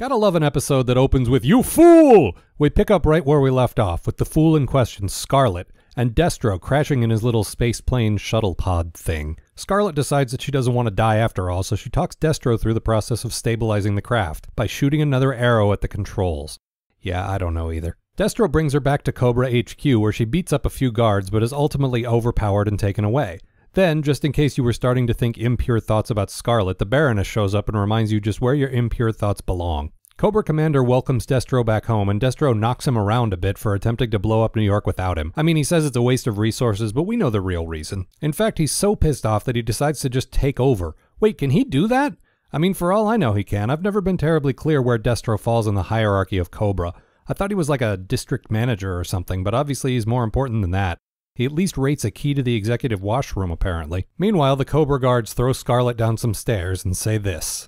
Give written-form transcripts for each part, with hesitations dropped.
Gotta love an episode that opens with, "You fool!" We pick up right where we left off, with the fool in question, Scarlet, and Destro crashing in his little space plane shuttle pod thing. Scarlet decides that she doesn't want to die after all, so she talks Destro through the process of stabilizing the craft by shooting another arrow at the controls. Yeah, I don't know either. Destro brings her back to Cobra HQ, where she beats up a few guards, but is ultimately overpowered and taken away. Then, just in case you were starting to think impure thoughts about Scarlet, the Baroness shows up and reminds you just where your impure thoughts belong. Cobra Commander welcomes Destro back home, and Destro knocks him around a bit for attempting to blow up New York without him. I mean, he says it's a waste of resources, but we know the real reason. In fact, he's so pissed off that he decides to just take over. Wait, can he do that? I mean, for all I know he can. I've never been terribly clear where Destro falls in the hierarchy of Cobra. I thought he was like a district manager or something, but obviously he's more important than that. He at least rates a key to the executive washroom, apparently. Meanwhile, the Cobra guards throw Scarlet down some stairs and say this.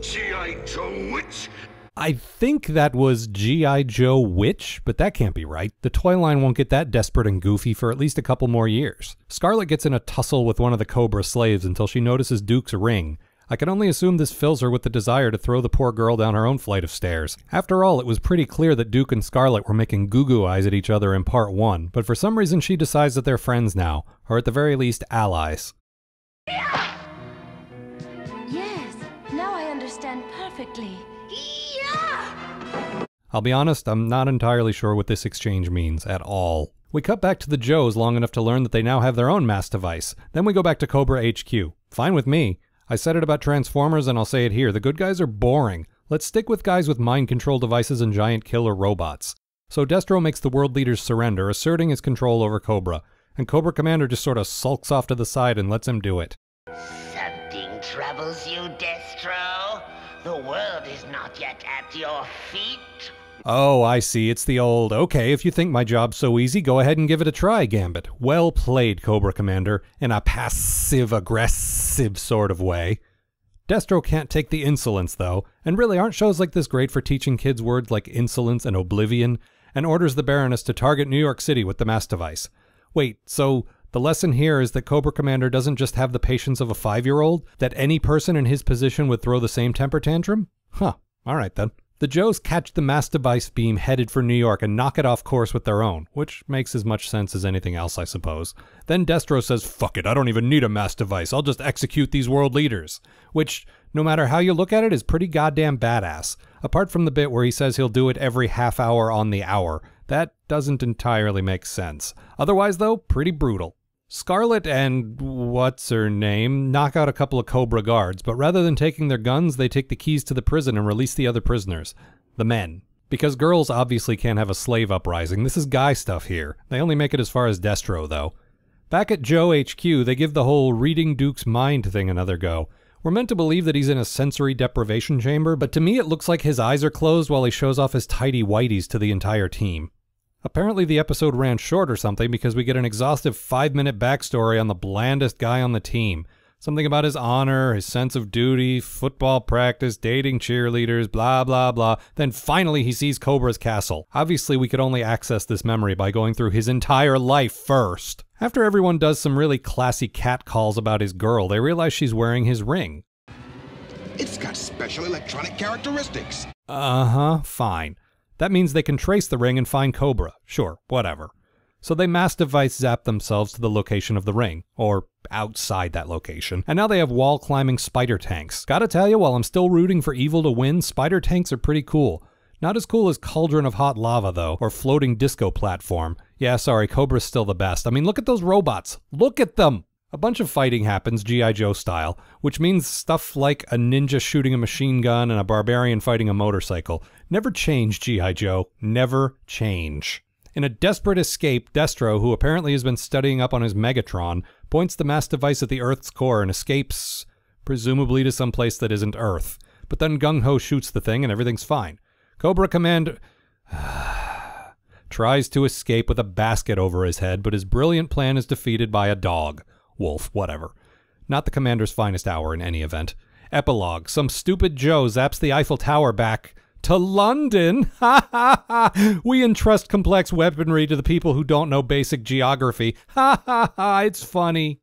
G.I. Joe Witch? I think that was G.I. Joe Witch, but that can't be right. The toy line won't get that desperate and goofy for at least a couple more years. Scarlet gets in a tussle with one of the Cobra slaves until she notices Duke's ring. I can only assume this fills her with the desire to throw the poor girl down her own flight of stairs. After all, it was pretty clear that Duke and Scarlet were making goo-goo eyes at each other in part 1, but for some reason she decides that they're friends now, or at the very least, allies. Yes, now I understand perfectly. I'll be honest, I'm not entirely sure what this exchange means at all. We cut back to the Joes long enough to learn that they now have their own mass device. Then we go back to Cobra HQ. Fine with me. I said it about Transformers and I'll say it here. The good guys are boring. Let's stick with guys with mind control devices and giant killer robots. So Destro makes the world leaders surrender, asserting his control over Cobra. And Cobra Commander just sort of sulks off to the side and lets him do it. Something troubles you, Destro? The world is not yet at your feet. Oh, I see. It's the old, okay, if you think my job's so easy, go ahead and give it a try, gambit. Well played, Cobra Commander, in a passive-aggressive sort of way. Destro can't take the insolence, though, and really aren't shows like this great for teaching kids words like insolence and oblivion, and orders the Baroness to target New York City with the mass device. Wait, so the lesson here is that Cobra Commander doesn't just have the patience of a 5-year-old, that any person in his position would throw the same temper tantrum? Huh, alright then. The Joes catch the mass device beam headed for New York and knock it off course with their own, which makes as much sense as anything else, I suppose. Then Destro says, "Fuck it, I don't even need a mass device, I'll just execute these world leaders." Which, no matter how you look at it, is pretty goddamn badass. Apart from the bit where he says he'll do it every half hour on the hour. That doesn't entirely make sense. Otherwise, though, pretty brutal. Scarlet and what's-her-name knock out a couple of Cobra guards, but rather than taking their guns, they take the keys to the prison and release the other prisoners. The men. Because girls obviously can't have a slave uprising, this is guy stuff here. They only make it as far as Destro, though. Back at Joe HQ, they give the whole reading Duke's mind thing another go. We're meant to believe that he's in a sensory deprivation chamber, but to me it looks like his eyes are closed while he shows off his tidy whities to the entire team. Apparently the episode ran short or something because we get an exhaustive 5-minute backstory on the blandest guy on the team. Something about his honor, his sense of duty, football practice, dating cheerleaders, blah blah blah. Then finally he sees Cobra's castle. Obviously we could only access this memory by going through his entire life first. After everyone does some really classy cat calls about his girl, they realize she's wearing his ring. It's got special electronic characteristics. Uh-huh, fine. That means they can trace the ring and find Cobra. Sure, whatever. So they mass device zap themselves to the location of the ring, or outside that location, and now they have wall-climbing spider tanks. Gotta tell you, while I'm still rooting for evil to win, spider tanks are pretty cool. Not as cool as Cauldron of Hot Lava, though, or Floating Disco Platform. Yeah, sorry, Cobra's still the best. I mean, look at those robots! Look at them! A bunch of fighting happens, G.I. Joe style, which means stuff like a ninja shooting a machine gun and a barbarian fighting a motorcycle. Never change, G.I. Joe. Never change. In a desperate escape, Destro, who apparently has been studying up on his Megatron, points the mass device at the Earth's core and escapes, presumably to some place that isn't Earth. But then Gung-Ho shoots the thing and everything's fine. Cobra Commander tries to escape with a basket over his head, but his brilliant plan is defeated by a dog. Wolf, whatever. Not the Commander's finest hour in any event. Epilogue. Some stupid Joe zaps the Eiffel Tower back to London. Ha ha ha! We entrust complex weaponry to the people who don't know basic geography. Ha ha ha! It's funny.